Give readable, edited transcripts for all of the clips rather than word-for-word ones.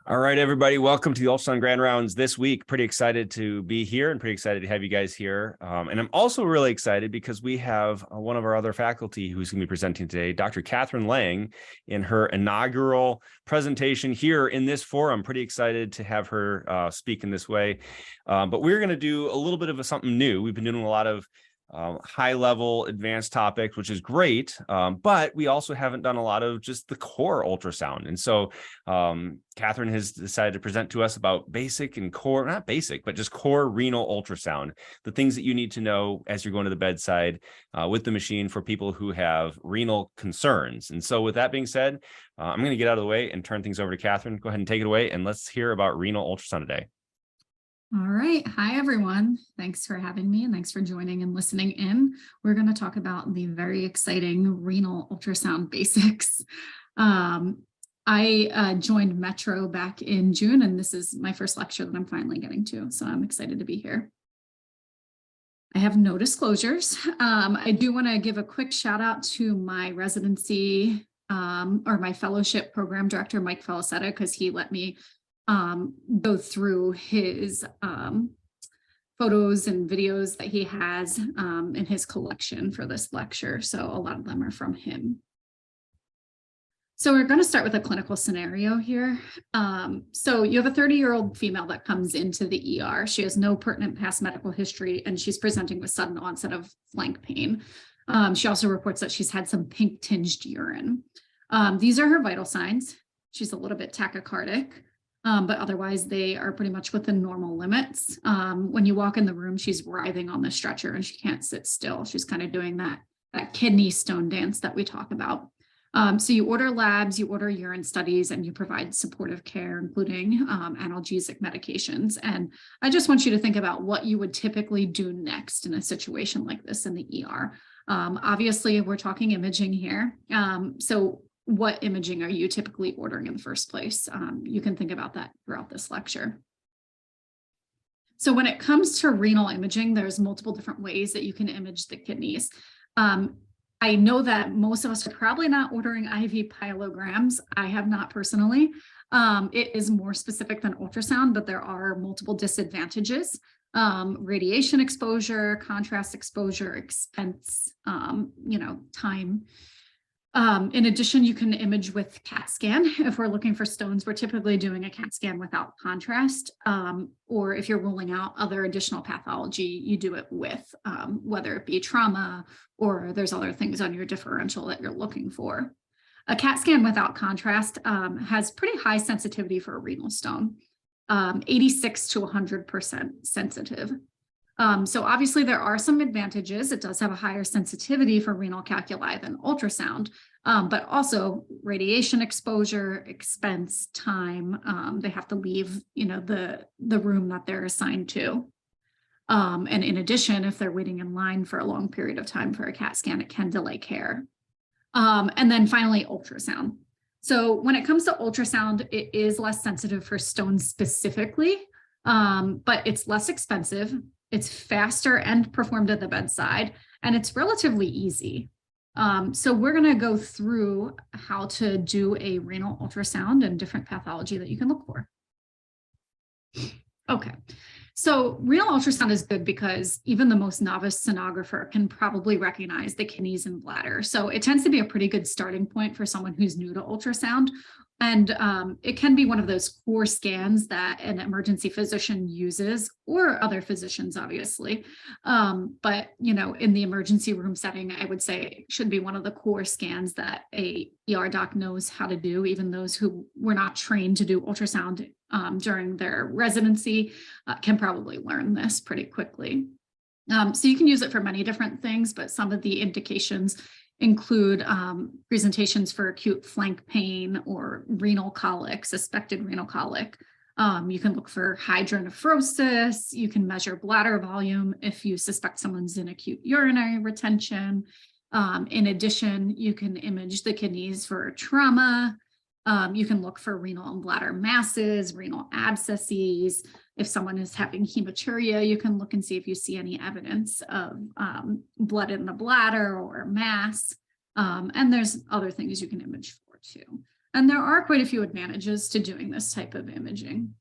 All right, everybody, welcome to the Ultrasound Grand Rounds this week. Pretty excited to be here and pretty excited to have you guys here. And I'm also really excited because we have one of our other faculty who's going to be presenting today, Dr. Katherine Lang, in her inaugural presentation here in this forum. Pretty excited to have her speak in this way. But we're going to do a little bit of something new. We've been doing a lot of high-level advanced topics, which is great, but we also haven't done a lot of just the core ultrasound. And so Katherine has decided to present to us about basic and core, not basic, but just core renal ultrasound, the things that you need to know as you're going to the bedside with the machine for people who have renal concerns. And so with that being said, I'm going to get out of the way and turn things over to Katherine. Go ahead and take it away, and let's hear about renal ultrasound today. All right. Hi, everyone. Thanks for having me and thanks for joining and listening in. We're going to talk about the very exciting renal ultrasound basics. I joined Metro back in June, and this is my first lecture that I'm finally getting to, so I'm excited to be here. I have no disclosures. I do want to give a quick shout out to my residency or my fellowship program director, Mike Felicetta, because he let me go through his photos and videos that he has in his collection for this lecture. So a lot of them are from him. So we're going to start with a clinical scenario here. So you have a 30-year-old female that comes into the ER. She has no pertinent past medical history, and she's presenting with sudden onset of flank pain. She also reports that she's had some pink tinged urine. These are her vital signs. She's a little bit tachycardic. But otherwise, they are pretty much within normal limits. When you walk in the room, she's writhing on the stretcher and she can't sit still. She's kind of doing that kidney stone dance that we talk about. So you order labs, you order urine studies, and you provide supportive care, including analgesic medications. And I just want you to think about what you would typically do next in a situation like this in the ER. Obviously, we're talking imaging here. So what imaging are you typically ordering in the first place? You can think about that throughout this lecture. So when it comes to renal imaging, there's multiple different ways that you can image the kidneys. I know that most of us are probably not ordering IV pyelograms. I have not personally. It is more specific than ultrasound, but there are multiple disadvantages. Radiation exposure, contrast exposure, expense, time. In addition, you can image with CAT scan. If we're looking for stones, we're typically doing a CAT scan without contrast, or if you're ruling out other additional pathology, you do it with, whether it be trauma or there's other things on your differential that you're looking for. A CAT scan without contrast has pretty high sensitivity for a renal stone, 86 to 100% sensitive. So obviously there are some advantages. It does have a higher sensitivity for renal calculi than ultrasound, but also radiation exposure, expense, time. They have to leave, the room that they're assigned to. And in addition, if they're waiting in line for a long period of time for a CAT scan, it can delay care. And then finally, ultrasound. So when it comes to ultrasound, it is less sensitive for stones specifically, but it's less expensive. It's faster and performed at the bedside, and it's relatively easy. So we're going to go through how to do a renal ultrasound and different pathology that you can look for. Okay, so renal ultrasound is good because even the most novice sonographer can probably recognize the kidneys and bladder. So it tends to be a pretty good starting point for someone who's new to ultrasound. And it can be one of those core scans that an emergency physician uses, or other physicians, obviously. But, in the emergency room setting, I would say it should be one of the core scans that a ER doc knows how to do. Even those who were not trained to do ultrasound during their residency can probably learn this pretty quickly. So you can use it for many different things, but some of the indications include presentations for acute flank pain or renal colic, suspected renal colic. You can look for hydronephrosis. You can measure bladder volume if you suspect someone's in acute urinary retention. In addition, you can image the kidneys for trauma. You can look for renal and bladder masses, renal abscesses. If someone is having hematuria, you can look and see if you see any evidence of blood in the bladder or mass. And there's other things you can image for too. And there are quite a few advantages to doing this type of imaging.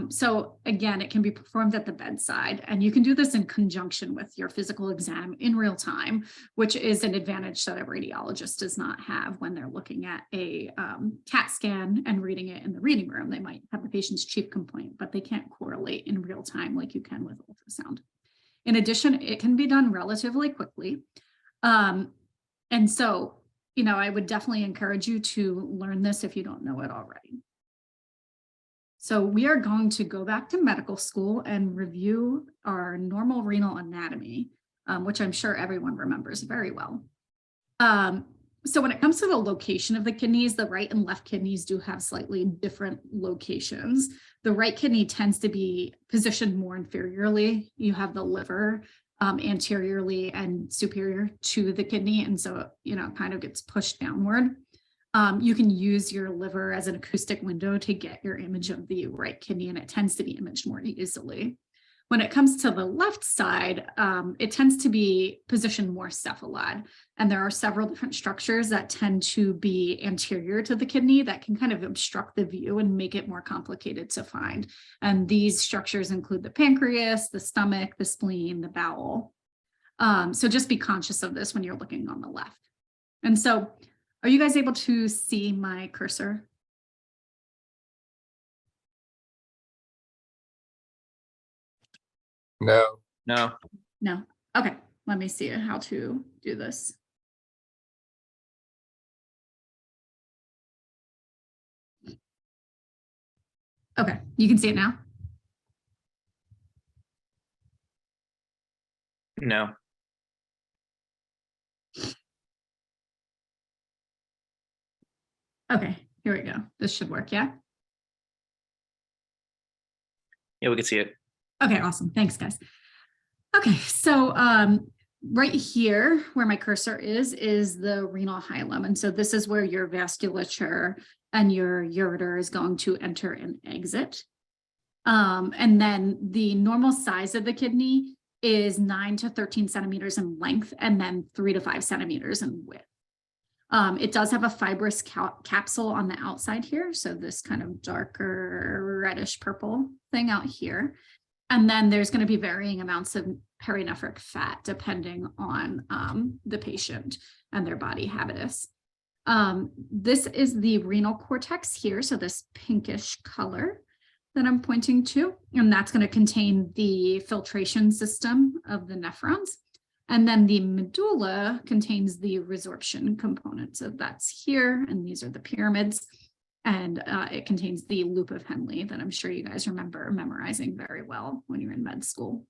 So again, it can be performed at the bedside, and you can do this in conjunction with your physical exam in real time, which is an advantage that a radiologist does not have when they're looking at a CAT scan and reading it in the reading room. They might have the patient's chief complaint, but they can't correlate in real time like you can with ultrasound. In addition, it can be done relatively quickly. And so, I would definitely encourage you to learn this if you don't know it already. So we are going to go back to medical school and review our normal renal anatomy, which I'm sure everyone remembers very well. So when it comes to the location of the kidneys, the right and left kidneys do have slightly different locations. The right kidney tends to be positioned more inferiorly. You have the liver anteriorly and superior to the kidney, and so it kind of gets pushed downward. You can use your liver as an acoustic window to get your image of the right kidney, and it tends to be imaged more easily. When it comes to the left side, it tends to be positioned more cephalad, and there are several different structures that tend to be anterior to the kidney that can kind of obstruct the view and make it more complicated to find. And these structures include the pancreas, the stomach, the spleen, the bowel. So just be conscious of this when you're looking on the left. And so, are you guys able to see my cursor? No. No. No. Okay, let me see how to do this. Okay, you can see it now? No. Okay, here we go. This should work, yeah? Yeah, we can see it. Okay, awesome. Thanks, guys. Okay, so right here where my cursor is the renal hilum. And so this is where your vasculature and your ureter is going to enter and exit. And then the normal size of the kidney is 9 to 13 centimeters in length, and then 3 to 5 centimeters in width. It does have a fibrous capsule on the outside here. So this kind of darker reddish purple thing out here. And then there's going to be varying amounts of perinephric fat depending on the patient and their body habitus. This is the renal cortex here. So this pinkish color that I'm pointing to, and that's going to contain the filtration system of the nephrons. And then the medulla contains the resorption components. So that's here, and these are the pyramids. And it contains the loop of Henle that I'm sure you guys remember memorizing very well when you're in med school.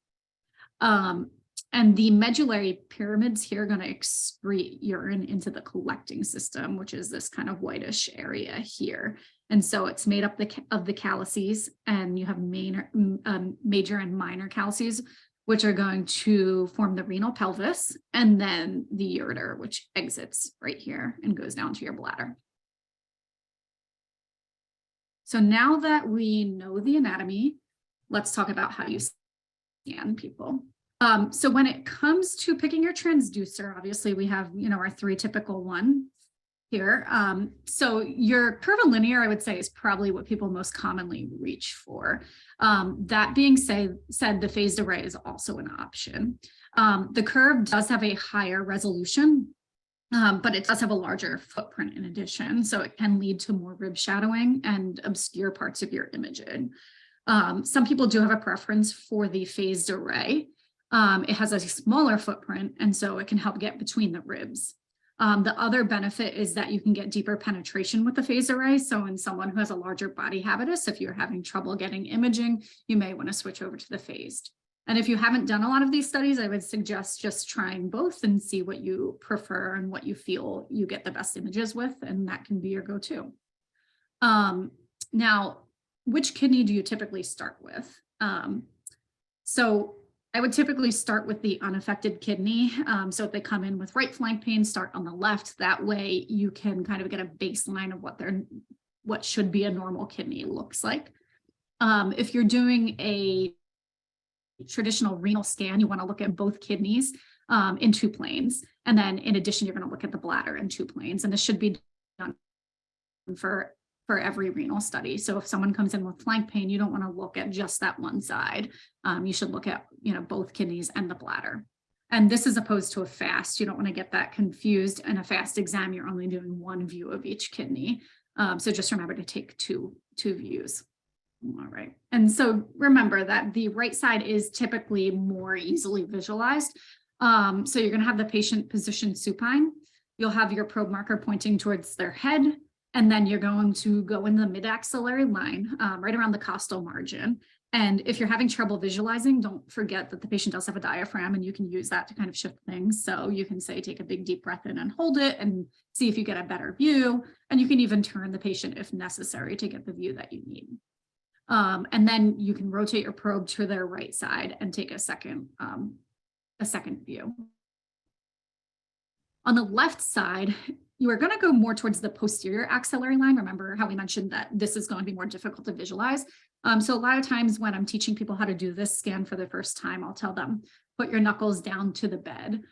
And the medullary pyramids here are going to excrete urine into the collecting system, which is this kind of whitish area here. And so it's made up of the calyces, and you have major and minor calyces, which are going to form the renal pelvis, and then the ureter, which exits right here and goes down to your bladder. So now that we know the anatomy, let's talk about how you scan people. So when it comes to picking your transducer, obviously we have, our 3 typical ones here. So your curvilinear, I would say, is probably what people most commonly reach for. That being said, the phased array is also an option. The curve does have a higher resolution, but it does have a larger footprint in addition. So it can lead to more rib shadowing and obscure parts of your imaging. Some people do have a preference for the phased array. It has a smaller footprint, and so it can help get between the ribs. The other benefit is that you can get deeper penetration with the phased array. So in someone who has a larger body habitus, if you're having trouble getting imaging, you may want to switch over to the phased. And if you haven't done a lot of these studies, I would suggest just trying both and see what you prefer and what you feel you get the best images with, and that can be your go-to. Now, which kidney do you typically start with? So I would typically start with the unaffected kidney. So if they come in with right flank pain, start on the left. That way you can kind of get a baseline of what should be a normal kidney looks like. If you're doing a traditional renal scan, you want to look at both kidneys in 2 planes. And then in addition, you're going to look at the bladder in 2 planes. And this should be done for every renal study. So if someone comes in with flank pain, you don't want to look at just that one side. You should look at, both kidneys and the bladder. And this is opposed to a fast. You don't want to get that confused. In a fast exam, you're only doing one view of each kidney. So just remember to take two views. All right. And so remember that the right side is typically more easily visualized. So you're going to have the patient positioned supine. You'll have your probe marker pointing towards their head. And then you're going to go in the mid-axillary line, right around the costal margin. And if you're having trouble visualizing, don't forget that the patient does have a diaphragm, and you can use that to kind of shift things. So you can say, take a big deep breath in and hold it and see if you get a better view. And you can even turn the patient if necessary to get the view that you need. And then you can rotate your probe to their right side and take a second view. On the left side, you are going to go more towards the posterior axillary line. Remember how we mentioned that this is going to be more difficult to visualize. So a lot of times when I'm teaching people how to do this scan for the first time, I'll tell them, put your knuckles down to the bed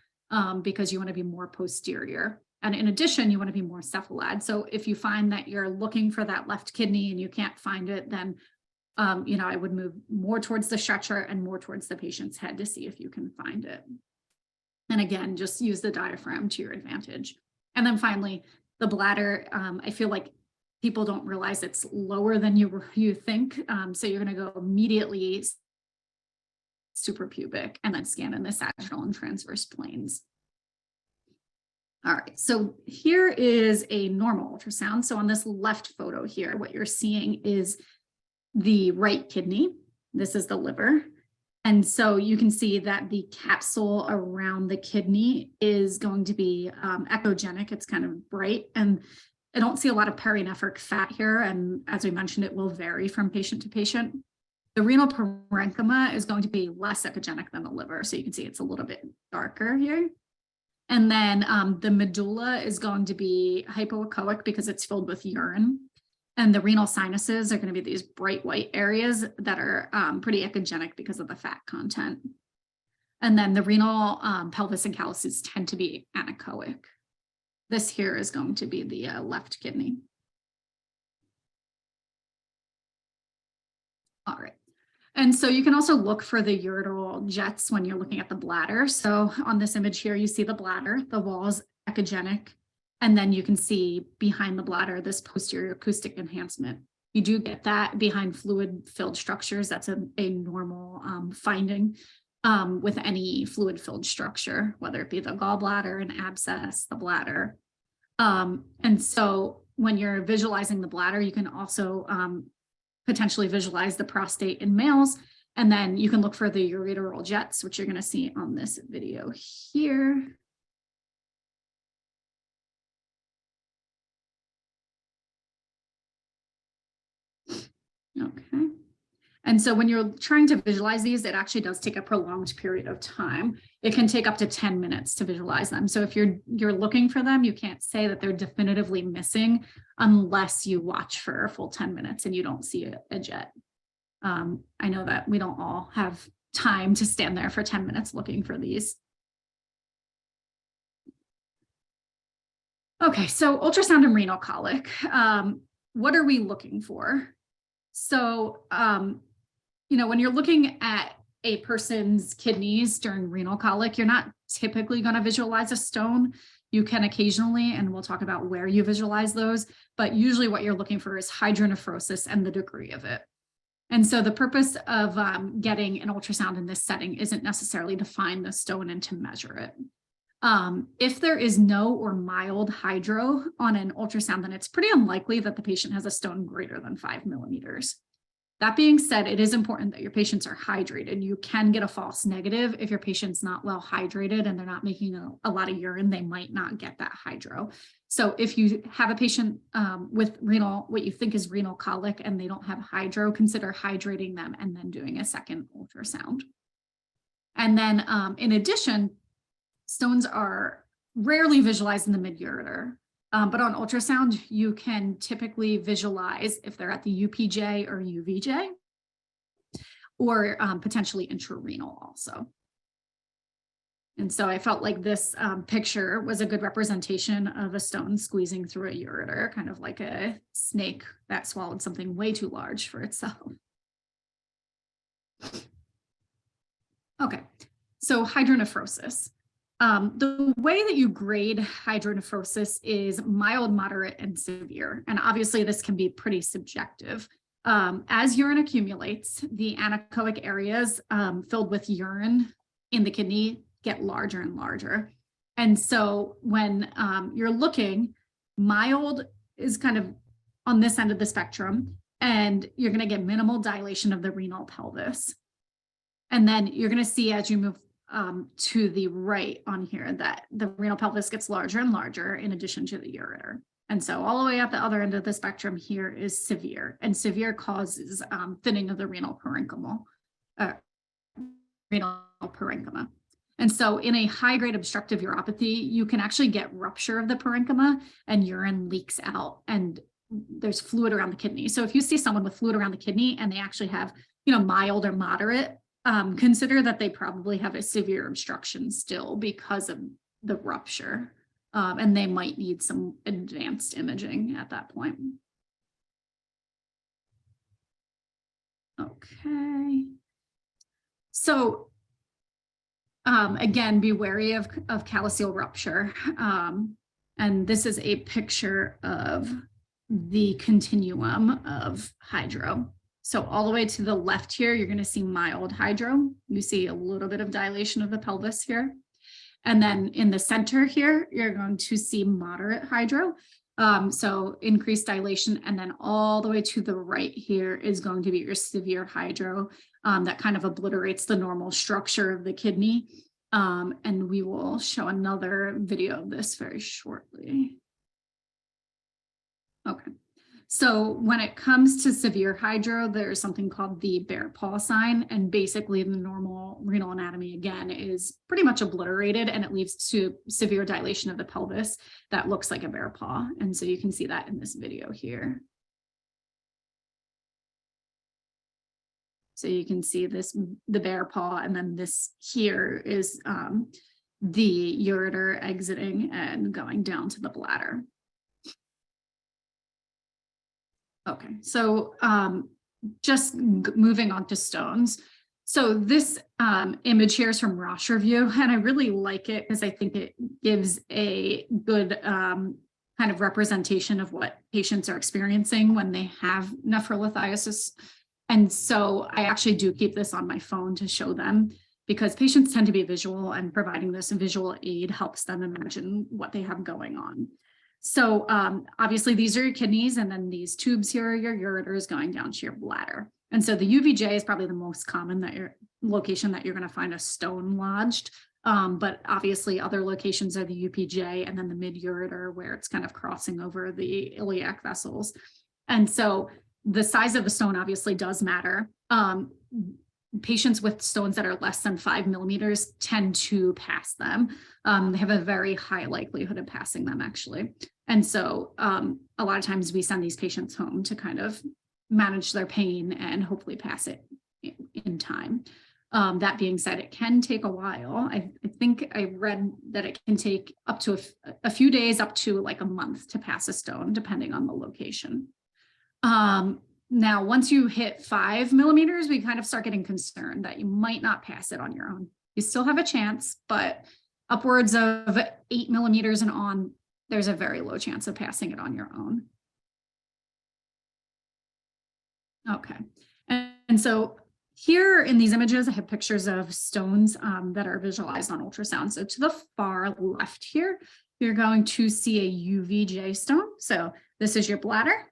because you want to be more posterior. And in addition, you want to be more cephalad. So if you find that you're looking for that left kidney and you can't find it, then I would move more towards the stretcher and more towards the patient's head to see if you can find it. And again, just use the diaphragm to your advantage. And then finally, the bladder, I feel like people don't realize it's lower than you think. So you're going to go immediately suprapubic and then scan in the sagittal and transverse planes. All right, so here is a normal ultrasound. So on this left photo here, what you're seeing is the right kidney. This is the liver. And so you can see that the capsule around the kidney is going to be echogenic. It's kind of bright. And I don't see a lot of perinephric fat here. And as we mentioned, it will vary from patient to patient. The renal parenchyma is going to be less echogenic than the liver. So you can see it's a little bit darker here. And then the medulla is going to be hypoechoic because it's filled with urine. And the renal sinuses are going to be these bright white areas that are pretty echogenic because of the fat content. And then the renal pelvis and calyces tend to be anechoic. This here is going to be the left kidney. All right. And so you can also look for the ureteral jets when you're looking at the bladder. So on this image here, you see the bladder, the wall is echogenic. And then you can see behind the bladder, this posterior acoustic enhancement. You do get that behind fluid-filled structures. That's a normal finding with any fluid-filled structure, whether it be the gallbladder, an abscess, the bladder. And so when you're visualizing the bladder, you can also potentially visualize the prostate in males. And then you can look for the ureteral jets, which you're going to see on this video here. Okay. And so when you're trying to visualize these, it actually does take a prolonged period of time. It can take up to 10 minutes to visualize them. So if you're looking for them, you can't say that they're definitively missing unless you watch for a full 10 minutes and you don't see a jet. I know that we don't all have time to stand there for 10 minutes looking for these. Okay, so ultrasound and renal colic. What are we looking for? So, when you're looking at a person's kidneys during renal colic, you're not typically going to visualize a stone. You can occasionally, and we'll talk about where you visualize those, but usually what you're looking for is hydronephrosis and the degree of it. And so the purpose of getting an ultrasound in this setting isn't necessarily to find the stone and to measure it. If there is no or mild hydro on an ultrasound, then it's pretty unlikely that the patient has a stone greater than 5 millimeters. That being said, it is important that your patients are hydrated. You can get a false negative if your patient's not well hydrated and they're not making a lot of urine, they might not get that hydro. So if you have a patient with what you think is renal colic and they don't have hydro, consider hydrating them and then doing a second ultrasound. And then in addition, stones are rarely visualized in the mid-ureter, but on ultrasound, you can typically visualize if they're at the UPJ or UVJ, or potentially intrarenal also. And so I felt like this picture was a good representation of a stone squeezing through a ureter, kind of like a snake that swallowed something way too large for itself. Okay, so hydronephrosis. The way that you grade hydronephrosis is mild, moderate, and severe. And obviously this can be pretty subjective. As urine accumulates, the anechoic areas filled with urine in the kidney get larger and larger. And so when you're looking, mild is kind of on this end of the spectrum, and you're going to get minimal dilation of the renal pelvis. And then you're going to see as you move to the right on here that the renal pelvis gets larger and larger in addition to the ureter. And so all the way at the other end of the spectrum here is severe, and severe causes thinning of the renal parenchyma. And so in a high-grade obstructive uropathy, you can actually get rupture of the parenchyma and urine leaks out and there's fluid around the kidney. So if you see someone with fluid around the kidney and they actually have, mild or moderate, consider that they probably have a severe obstruction still because of the rupture. And they might need some advanced imaging at that point. Okay. So again, be wary of calloceal rupture. And this is a picture of the continuum of hydro. So all the way to the left here, you're going to see mild hydro. You see a little bit of dilation of the pelvis here. And then in the center here, you're going to see moderate hydro. So increased dilation. And then all the way to the right here is going to be your severe hydro that kind of obliterates the normal structure of the kidney. And we will show another video of this very shortly. Okay. So when it comes to severe hydro, there's something called the bear paw sign. And basically the normal renal anatomy, again, is pretty much obliterated and it leads to severe dilation of the pelvis that looks like a bear paw. And so you can see that in this video here. So you can see this, the bear paw, and then this here is the ureter exiting and going down to the bladder. Okay, so just moving on to stones. So this image here is from Roche Review, and I really like it because I think it gives a good kind of representation of what patients are experiencing when they have nephrolithiasis. And so I actually do keep this on my phone to show them because patients tend to be visual, and providing this visual aid helps them imagine what they have going on. So obviously these are your kidneys, and then these tubes here are your ureters going down to your bladder. And so the UVJ is probably the most common location that you're going to find a stone lodged. But obviously other locations are the UPJ and then the mid-ureter, where it's kind of crossing over the iliac vessels. And so the size of the stone obviously does matter. Patients with stones that are less than 5 millimeters tend to pass them. They have a very high likelihood of passing them, actually. And so a lot of times we send these patients home to kind of manage their pain and hopefully pass it in time. That being said, it can take a while. I think I read that it can take up to a few days, up to like a month to pass a stone, depending on the location. Now, once you hit 5 millimeters, we kind of start getting concerned that you might not pass it on your own. You still have a chance, but upwards of 8 millimeters and on, there's a very low chance of passing it on your own. Okay. And so here in these images, I have pictures of stones that are visualized on ultrasound. So to the far left here, you're going to see a UVJ stone. So this is your bladder.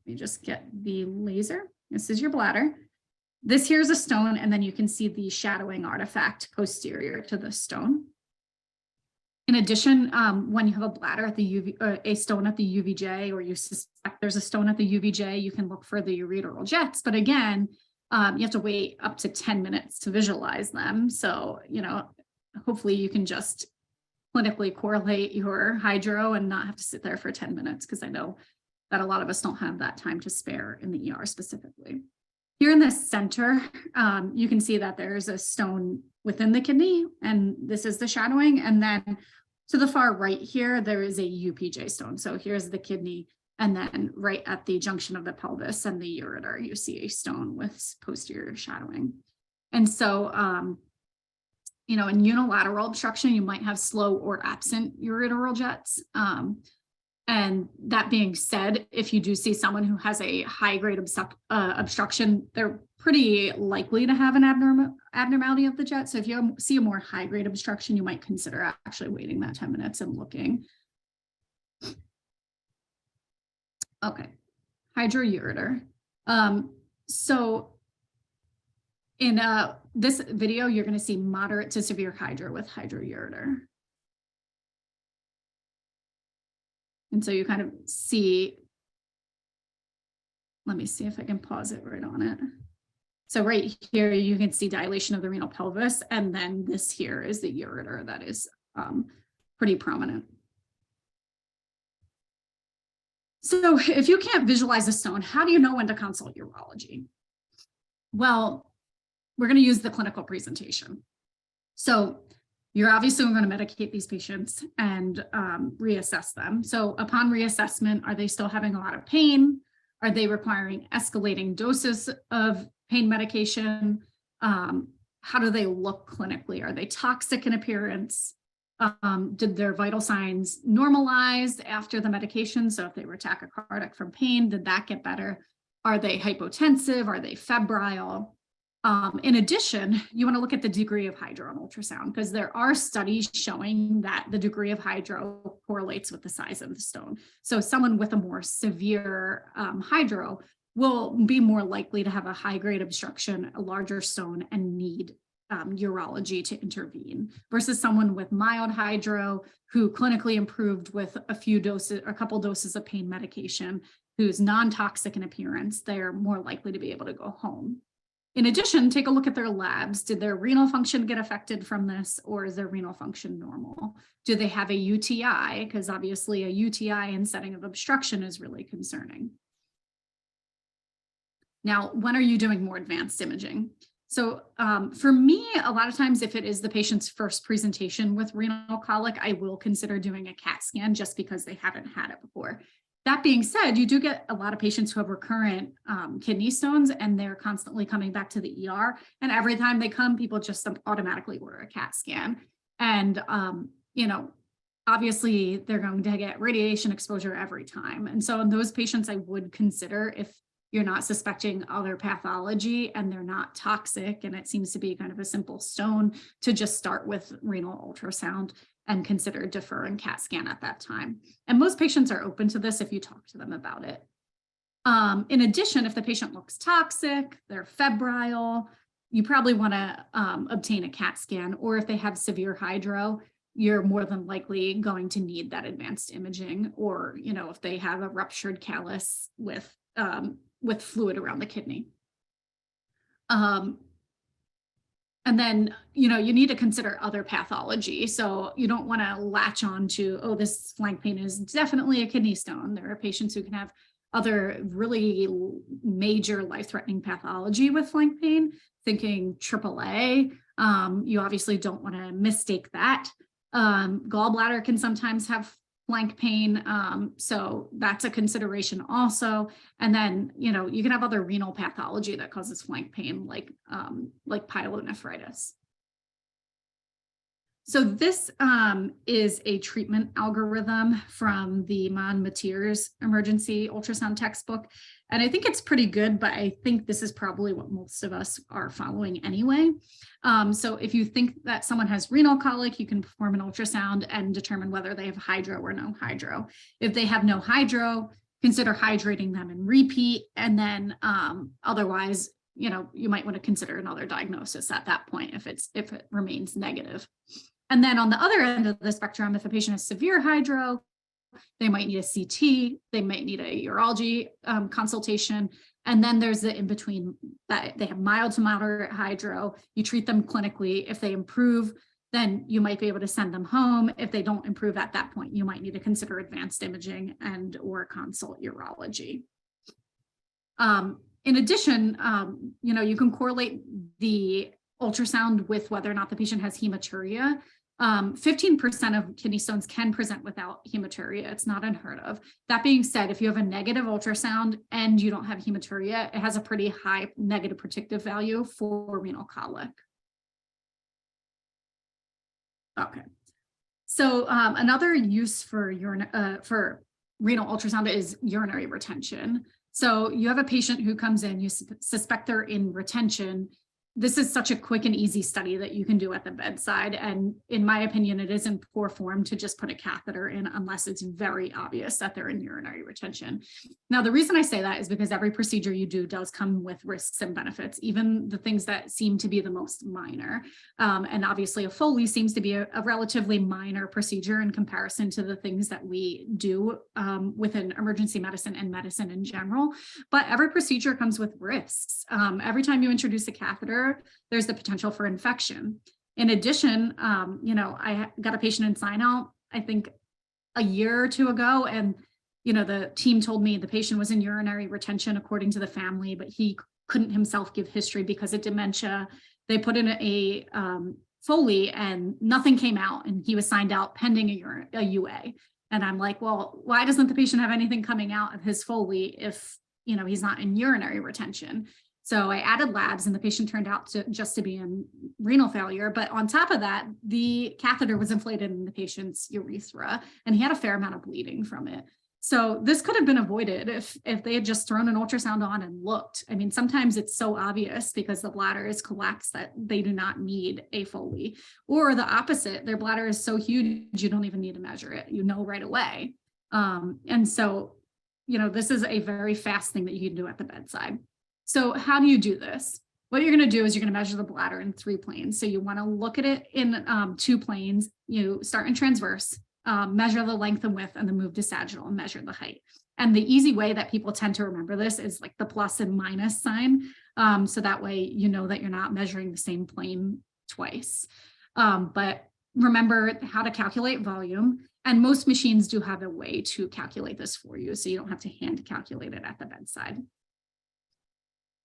You just get the laser. This is your bladder. This here's a stone, and then you can see the shadowing artifact posterior to the stone. In addition, when you have a bladder at the a stone at the UVJ, or you suspect there's a stone at the UVJ, you can look for the Ureteral Jets. But again, you have to wait up to 10 minutes to visualize them. So, hopefully you can just clinically correlate your hydro and not have to sit there for 10 minutes, because I know that a lot of us don't have that time to spare in the ER specifically. Here in the center, you can see that there's a stone within the kidney, and this is the shadowing. And then to the far right here, there is a UPJ stone. So here's the kidney, and then right at the junction of the pelvis and the ureter, you see a stone with posterior shadowing. And so, you know, in unilateral obstruction, you might have slow or absent ureteral jets. And that being said, if you do see someone who has a high-grade obstruction, they're pretty likely to have an abnormality of the jet. So if you see a more high-grade obstruction, you might consider actually waiting that 10 minutes and looking. Okay, Hydroureter. So in this video, you're going to see moderate to severe hydro with Hydroureter. And so you kind of see, let me see if I can pause it right on it. So right here, you can see dilation of the renal pelvis. And then this here is the ureter that is pretty prominent. So if you can't visualize a stone, how do you know when to consult urology? Well, we're going to use the clinical presentation. So you're obviously going to medicate these patients and reassess them. So upon reassessment, are they still having a lot of pain? Are they requiring escalating doses of pain medication? How do they look clinically? Are they toxic in appearance? Did their vital signs normalize after the medication? So if they were tachycardic from pain, did that get better? Are they hypotensive? Are they febrile? In addition, you want to look at the degree of hydro on ultrasound, because there are studies showing that the degree of hydro correlates with the size of the stone. So someone with a more severe hydro will be more likely to have a high-grade obstruction, a larger stone, and need urology to intervene, versus someone with mild hydro who clinically improved with a couple doses of pain medication, who's non-toxic in appearance. They're more likely to be able to go home. In addition, take a look at their labs. Did their renal function get affected from this, or is their renal function normal? Do they have a UTI? Because obviously a UTI in setting of obstruction is really concerning. Now, when are you doing more advanced imaging? So for me, a lot of times, if it is the patient's first presentation with renal colic, I will consider doing a CAT scan just because they haven't had it before. That being said, you do get a lot of patients who have recurrent kidney stones, and they're constantly coming back to the ER. And every time they come, people just automatically order a CAT scan. And, you know, obviously they're going to get radiation exposure every time. And so in those patients, I would consider, if you're not suspecting other pathology and they're not toxic, and it seems to be kind of a simple stone, to just start with renal ultrasound and consider deferring CAT scan at that time. And most patients are open to this if you talk to them about it. In addition, if the patient looks toxic, they're febrile, you probably want to obtain a CAT scan, or if they have severe hydro, you're more than likely going to need that advanced imaging, or, you know, if they have a ruptured callus with fluid around the kidney. And then, you know, you need to consider other pathology. So you don't want to latch on to, oh, this flank pain is definitely a kidney stone. There are patients who can have other really major life-threatening pathology with flank pain, thinking AAA. You obviously don't want to mistake that. Gallbladder can sometimes have flank pain. So that's a consideration also. And then, you know, you can have other renal pathology that causes flank pain, like pyelonephritis. So this is a treatment algorithm from the Mon-Matiers emergency ultrasound textbook. And I think it's pretty good, but I think this is probably what most of us are following anyway. So if you think that someone has renal colic, you can perform an ultrasound and determine whether they have hydro or no hydro. If they have no hydro, consider hydrating them and repeat. And then otherwise, you know, you might want to consider another diagnosis at that point if it remains negative. And then on the other end of the spectrum, if a patient has severe hydro, they might need a CT, they might need a urology consultation. And then there's the in-between that they have mild to moderate hydro. You treat them clinically. If they improve, then you might be able to send them home. If they don't improve at that point, you might need to consider advanced imaging and or consult urology. In addition, you can correlate the ultrasound with whether or not the patient has hematuria. 15% of kidney stones can present without hematuria. It's not unheard of. That being said, if you have a negative ultrasound and you don't have hematuria, it has a pretty high negative predictive value for renal colic. Okay. So another use for renal ultrasound is urinary retention. So you have a patient who comes in, you suspect they're in retention. This is such a quick and easy study that you can do at the bedside. And in my opinion, it isn't poor form to just put a catheter in unless it's very obvious that they're in urinary retention. Now, the reason I say that is because every procedure you do does come with risks and benefits, even the things that seem to be the most minor. And obviously a Foley seems to be a relatively minor procedure in comparison to the things that we do within emergency medicine and medicine in general. But every procedure comes with risks. Every time you introduce a catheter, there's the potential for infection. In addition, I got a patient in sign out, I think a year or two ago, and the team told me the patient was in urinary retention according to the family, but he couldn't himself give history because of dementia. They put in a Foley and nothing came out, and he was signed out pending a UA. And I'm like, well, why doesn't the patient have anything coming out of his Foley if he's not in urinary retention? So I added labs, and the patient turned out to be in renal failure. But on top of that, the catheter was inflated in the patient's urethra, and he had a fair amount of bleeding from it. So this could have been avoided if they had just thrown an ultrasound on and looked. I mean, sometimes it's so obvious because the bladder is collapsed that they do not need a Foley, or the opposite, their bladder is so huge you don't even need to measure it, right away. And so, this is a very fast thing that you can do at the bedside. So how do you do this? What you're going to do is you're going to measure the bladder in 3 planes. So you want to look at it in 2 planes. You start in transverse, measure the length and width, and then move to sagittal and measure the height. And the easy way that people tend to remember this is like the plus and minus sign. So that way you know that you're not measuring the same plane twice. But remember how to calculate volume. And most machines do have a way to calculate this for you, so you don't have to hand calculate it at the bedside.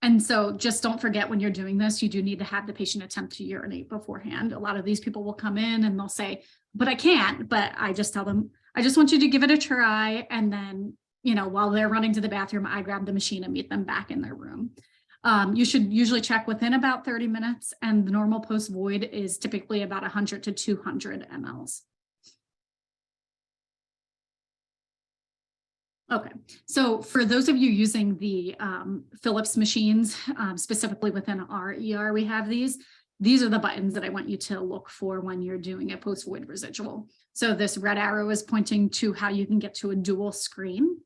And so just don't forget, when you're doing this, you do need to have the patient attempt to urinate beforehand. A lot of these people will come in and they'll say, but I can't. But I just tell them, I just want you to give it a try. And then, while they're running to the bathroom, I grab the machine and meet them back in their room. You should usually check within about 30 minutes. And the normal post void is typically about 100 to 200 mLs. Okay, so for those of you using the Philips machines, specifically within our ER, we have these are the buttons that I want you to look for when you're doing a post-void residual. So this red arrow is pointing to how you can get to a dual screen.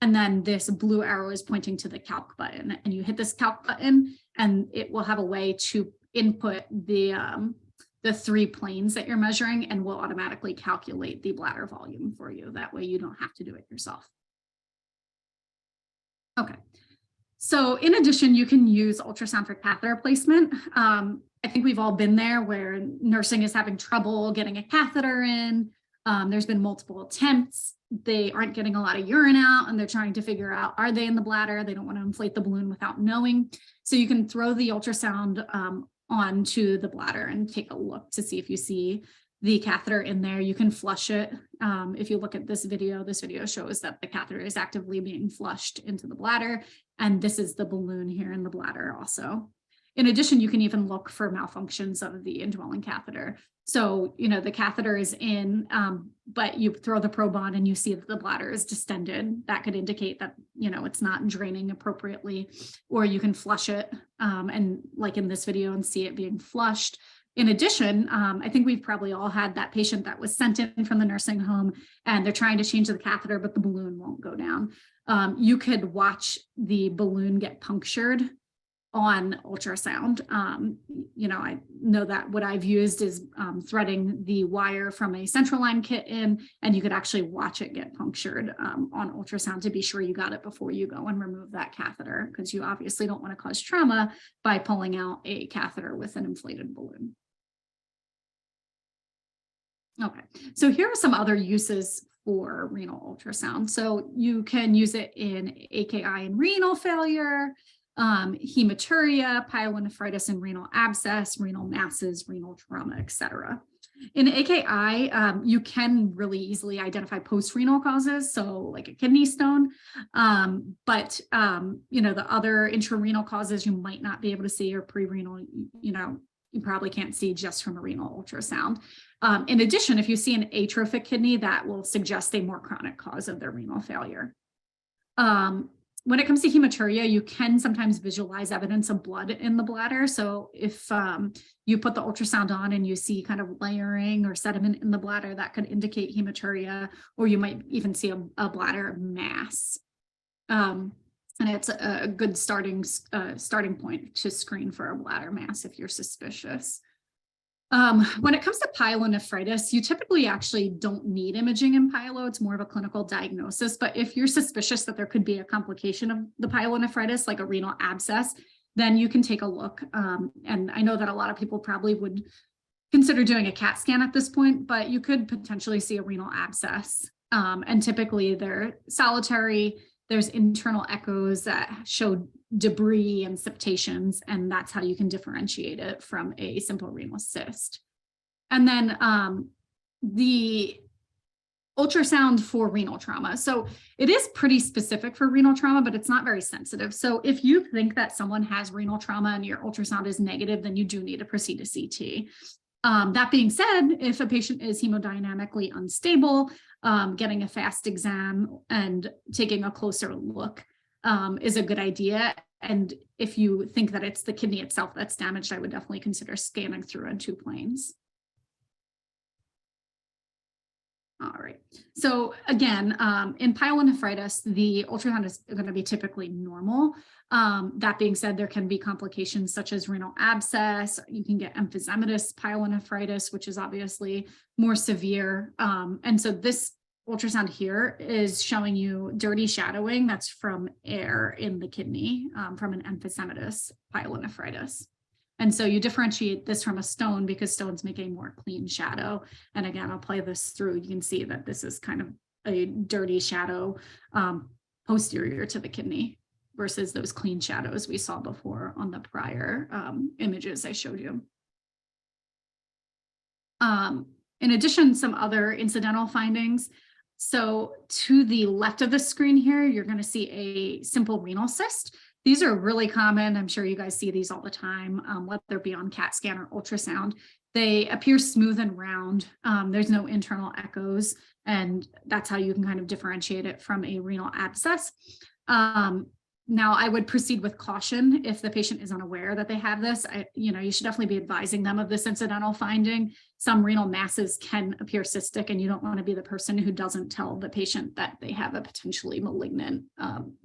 And then this blue arrow is pointing to the calc button. And you hit this calc button and it will have a way to input the 3 planes that you're measuring, and will automatically calculate the bladder volume for you. That way you don't have to do it yourself. Okay, so in addition, you can use ultrasound for catheter placement. I think we've all been there where nursing is having trouble getting a catheter in. There's been multiple attempts. They aren't getting a lot of urine out, and they're trying to figure out, are they in the bladder? They don't want to inflate the balloon without knowing. So you can throw the ultrasound onto the bladder and take a look to see if you see the catheter in there. You can flush it. If you look at this video shows that the catheter is actively being flushed into the bladder. And this is the balloon here in the bladder also. In addition, you can even look for malfunctions of the indwelling catheter. So, the catheter is in, but you throw the probe on and you see that the bladder is distended. That could indicate that, it's not draining appropriately, or you can flush it and like in this video and see it being flushed. In addition, I think we've probably all had that patient that was sent in from the nursing home and they're trying to change the catheter, but the balloon won't go down. You could watch the balloon get punctured on ultrasound. I know that what I've used is threading the wire from a central line kit in, and you could actually watch it get punctured on ultrasound to be sure you got it before you go and remove that catheter, because you obviously don't want to cause trauma by pulling out a catheter with an inflated balloon. Okay, so here are some other uses for renal ultrasound. So you can use it in AKI and renal failure. hematuria, pyelonephritis and renal abscess, renal masses, renal trauma, etc. In AKI, you can really easily identify post-renal causes, so like a kidney stone, but the other intrarenal causes you might not be able to see, or pre-renal, you probably can't see just from a renal ultrasound. In addition, if you see an atrophic kidney, that will suggest a more chronic cause of their renal failure. When it comes to hematuria, you can sometimes visualize evidence of blood in the bladder. So if you put the ultrasound on and you see kind of layering or sediment in the bladder, that could indicate hematuria, or you might even see a bladder mass. And it's a good starting point to screen for a bladder mass if you're suspicious. When it comes to pyelonephritis, you typically actually don't need imaging in pyelo. It's more of a clinical diagnosis. But if you're suspicious that there could be a complication of the pyelonephritis, like a renal abscess, then you can take a look. And I know that a lot of people probably would consider doing a CAT scan at this point, but you could potentially see a renal abscess. And typically they're solitary. There's internal echoes that show debris and septations, and that's how you can differentiate it from a simple renal cyst. And then the ultrasound for renal trauma. So it is pretty specific for renal trauma, but it's not very sensitive. So if you think that someone has renal trauma and your ultrasound is negative, then you do need to proceed to CT. That being said, if a patient is hemodynamically unstable, getting a fast exam and taking a closer look is a good idea. And if you think that it's the kidney itself that's damaged, I would definitely consider scanning through on 2 planes. All right. So again, in pyelonephritis, the ultrasound is going to be typically normal. That being said, there can be complications such as renal abscess. You can get emphysematous pyelonephritis, which is obviously more severe. And so this ultrasound here is showing you dirty shadowing that's from air in the kidney from an emphysematous pyelonephritis. And so you differentiate this from a stone because stones make a more clean shadow. And again, I'll play this through. You can see that this is kind of a dirty shadow posterior to the kidney versus those clean shadows we saw before on the prior images I showed you. In addition, some other incidental findings. So to the left of the screen here, you're going to see a simple renal cyst. These are really common. I'm sure you guys see these all the time, whether it be on CAT scan or ultrasound. They appear smooth and round. There's no internal echoes, and that's how you can kind of differentiate it from a renal abscess. Now, I would proceed with caution if the patient is unaware that they have this. You should definitely be advising them of this incidental finding. Some renal masses can appear cystic, and you don't want to be the person who doesn't tell the patient that they have a potentially malignant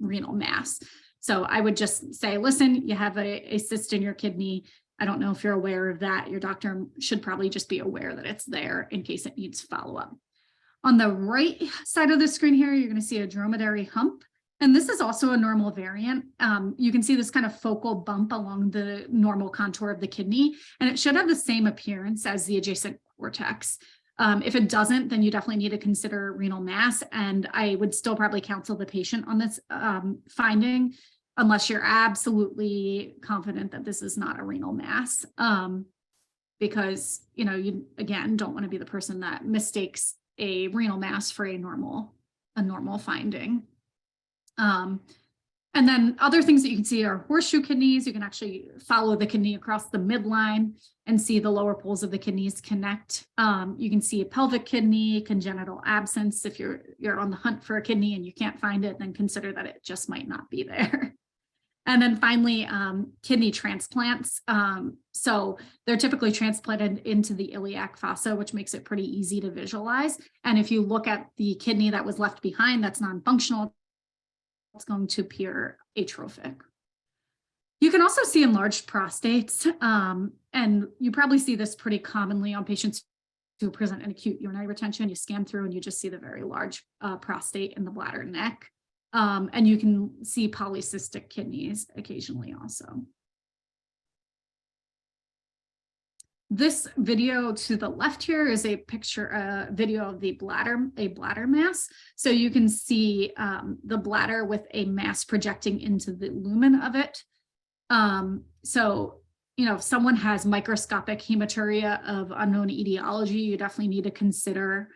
renal mass. So I would just say, listen, you have a cyst in your kidney. I don't know if you're aware of that. Your doctor should probably just be aware that it's there in case it needs follow-up. On the right side of the screen here, you're going to see a dromedary hump. And this is also a normal variant. You can see this kind of focal bump along the normal contour of the kidney, and it should have the same appearance as the adjacent cortex. If it doesn't, then you definitely need to consider renal mass, and I would still probably counsel the patient on this finding, unless you're absolutely confident that this is not a renal mass, because you again don't want to be the person that mistakes a renal mass for a normal finding. And then other things that you can see are horseshoe kidneys. You can actually follow the kidney across the midline and see the lower poles of the kidneys connect. You can see a pelvic kidney, congenital absence. If you're on the hunt for a kidney and you can't find it, then consider that it just might not be there. And then finally, kidney transplants. So they're typically transplanted into the iliac fossa, which makes it pretty easy to visualize. And if you look at the kidney that was left behind that's non-functional, it's going to appear atrophic. You can also see enlarged prostates, and you probably see this pretty commonly on patients who present an acute urinary retention. You scan through and you just see the very large prostate in the bladder neck. And you can see polycystic kidneys occasionally also. This video to the left here is a video of a bladder mass. So you can see the bladder with a mass projecting into the lumen of it. So, if someone has microscopic hematuria of unknown etiology, you definitely need to consider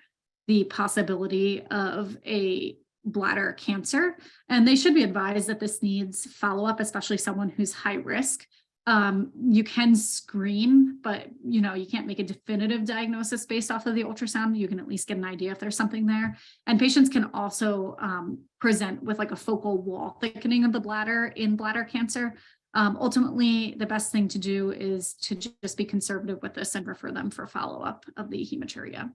the possibility of a bladder cancer. And they should be advised that this needs follow-up, especially someone who's high risk. You can screen, but you can't make a definitive diagnosis based off of the ultrasound. You can at least get an idea if there's something there. And patients can also present with like a focal wall thickening of the bladder in bladder cancer. Ultimately, the best thing to do is to just be conservative with this and refer them for follow-up of the hematuria.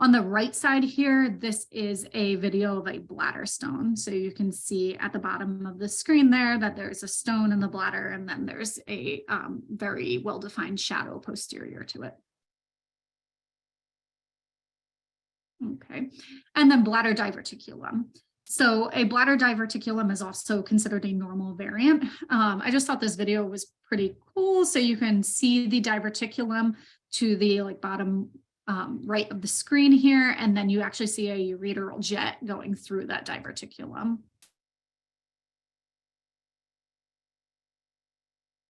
On the right side here, this is a video of a bladder stone. So you can see at the bottom of the screen there that there's a stone in the bladder, and then there's a very well-defined shadow posterior to it. Okay, and then bladder diverticulum. So a bladder diverticulum is also considered a normal variant. I just thought this video was pretty cool. So you can see the diverticulum to the bottom right of the screen here, and then you actually see a ureteral jet going through that diverticulum.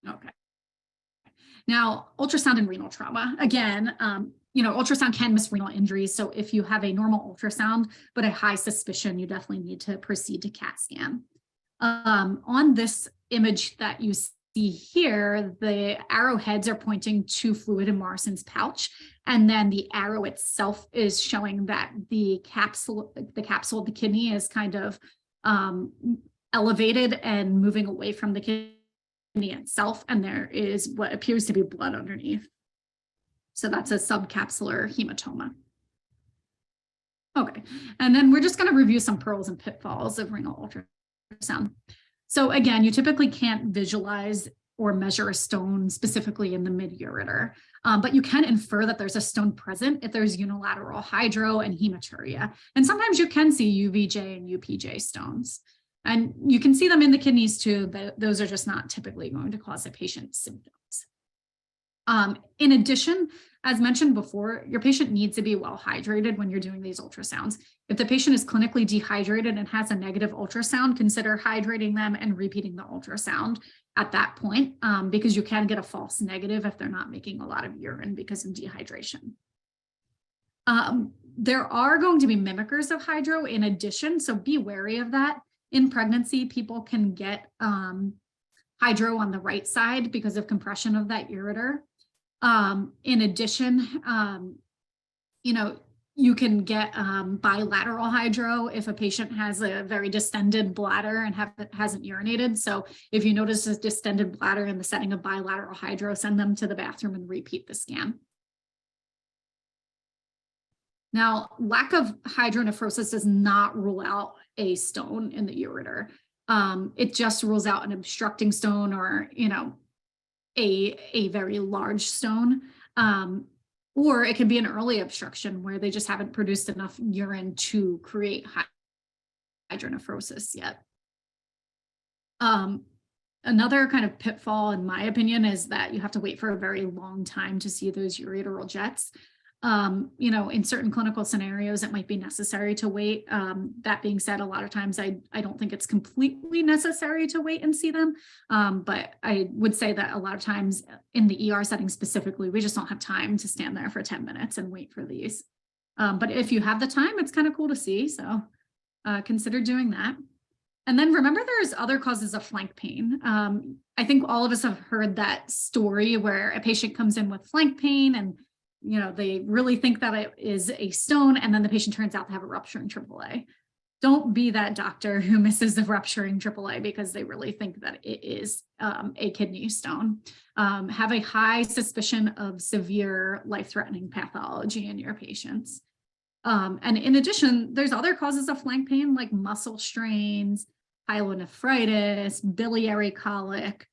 Okay. Now, ultrasound and renal trauma. Again, ultrasound can miss renal injuries. So if you have a normal ultrasound, but a high suspicion, you definitely need to proceed to CAT scan. On this image that you see here, the arrowheads are pointing to fluid in Morrison's pouch. And then the arrow itself is showing that the capsule of the kidney is kind of elevated and moving away from the kidney itself. And there is what appears to be blood underneath. So that's a subcapsular hematoma. Okay, and then we're just going to review some pearls and pitfalls of renal ultrasound. So again, you typically can't visualize or measure a stone specifically in the mid-ureter, but you can infer that there's a stone present if there's unilateral hydro and hematuria. And sometimes you can see UVJ and UPJ stones. And you can see them in the kidneys too, but those are just not typically going to cause a patient's symptoms. In addition, as mentioned before, your patient needs to be well hydrated when you're doing these ultrasounds. If the patient is clinically dehydrated and has a negative ultrasound, consider hydrating them and repeating the ultrasound at that point, because you can get a false negative if they're not making a lot of urine because of dehydration. There are going to be mimickers of hydro in addition, so be wary of that. In pregnancy, people can get hydro on the right side because of compression of that ureter. In addition, you can get bilateral hydro if a patient has a very distended bladder and hasn't urinated. So if you notice a distended bladder in the setting of bilateral hydro, send them to the bathroom and repeat the scan. Now, lack of hydronephrosis does not rule out a stone in the ureter. It just rules out an obstructing stone or, a very large stone. Or it could be an early obstruction where they just haven't produced enough urine to create hydronephrosis yet. Another kind of pitfall, in my opinion, is that you have to wait for a very long time to see those ureteral jets. In certain clinical scenarios, it might be necessary to wait. That being said, a lot of times I don't think it's completely necessary to wait and see them. But I would say that a lot of times in the ER setting specifically, we just don't have time to stand there for 10 minutes and wait for these. But if you have the time, it's kind of cool to see. So consider doing that. And then remember, there's other causes of flank pain. I think all of us have heard that story where a patient comes in with flank pain and they really think that it is a stone, and then the patient turns out to have a rupturing AAA. Don't be that doctor who misses the rupturing AAA because they really think that it is a kidney stone. Have a high suspicion of severe life-threatening pathology in your patients. And in addition, there's other causes of flank pain like muscle strains, pyelonephritis, biliary colic.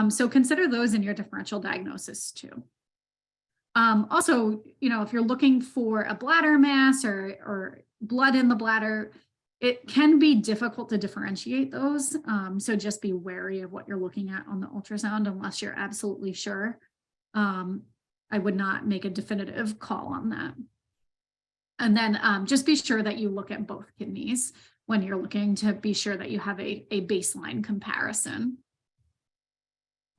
So consider those in your differential diagnosis too. Also, if you're looking for a bladder mass or blood in the bladder, it can be difficult to differentiate those. So just be wary of what you're looking at on the ultrasound unless you're absolutely sure. I would not make a definitive call on that. And then just be sure that you look at both kidneys when you're looking to be sure that you have a baseline comparison.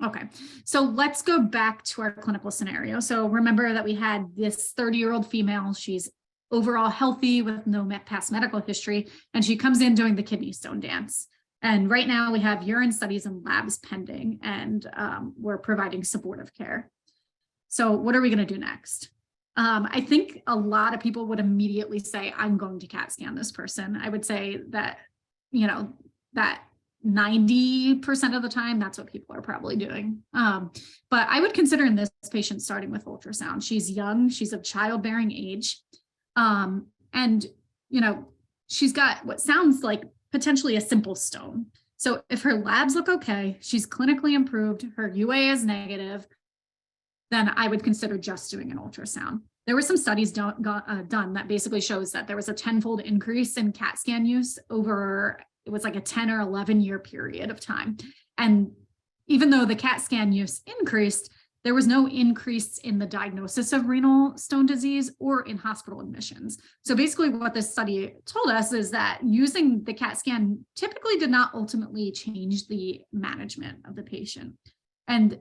Okay, so let's go back to our clinical scenario. So remember that we had this 30-year-old female. She's overall healthy with no past medical history, and she comes in doing the kidney stone dance. And right now we have urine studies and labs pending, and we're providing supportive care. So what are we going to do next? I think a lot of people would immediately say, I'm going to CAT scan this person. I would say that, you know, that 90% of the time, that's what people are probably doing. But I would consider in this patient starting with ultrasound. She's young, she's of childbearing age. And, you know, she's got what sounds like potentially a simple stone. So if her labs look okay, she's clinically improved, her UA is negative, then I would consider just doing an ultrasound. There were some studies done that basically shows that there was a 10-fold increase in CAT scan use over, it was like a 10 or 11 year period of time. And even though the CAT scan use increased, there was no increase in the diagnosis of renal stone disease or in hospital admissions. So basically what this study told us is that using the CAT scan typically did not ultimately change the management of the patient. And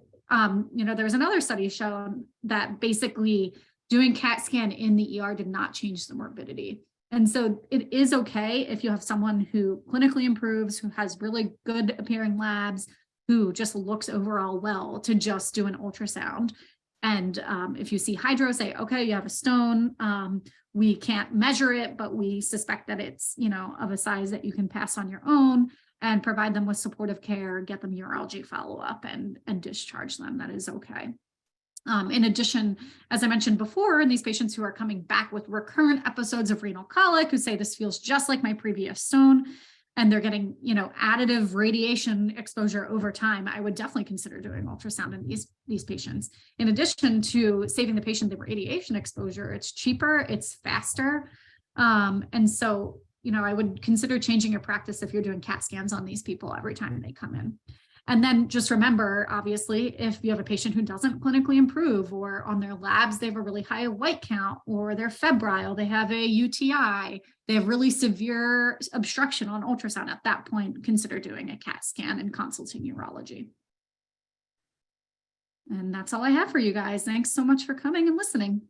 you know, there was another study shown that basically doing CAT scan in the ER did not change the morbidity. And so it is okay if you have someone who clinically improves, who has really good appearing labs, who just looks overall well, to just do an ultrasound. And if you see hydro, say, okay, you have a stone, we can't measure it, but we suspect that it's, you know, of a size that you can pass on your own, and provide them with supportive care, get them urology follow-up, and discharge them. That is okay. In addition, as I mentioned before, in these patients who are coming back with recurrent episodes of renal colic, who say this feels just like my previous stone, and they're getting, you know, additive radiation exposure over time, I would definitely consider doing ultrasound in these patients. In addition to saving the patient the radiation exposure, it's cheaper, it's faster. And so, you know, I would consider changing your practice if you're doing CAT scans on these people every time they come in. And then just remember, obviously, if you have a patient who doesn't clinically improve, or on their labs, they have a really high white count, or they're febrile, they have a UTI, they have really severe obstruction on ultrasound, at that point, consider doing a CAT scan and consulting urology. And that's all I have for you guys. Thanks so much for coming and listening.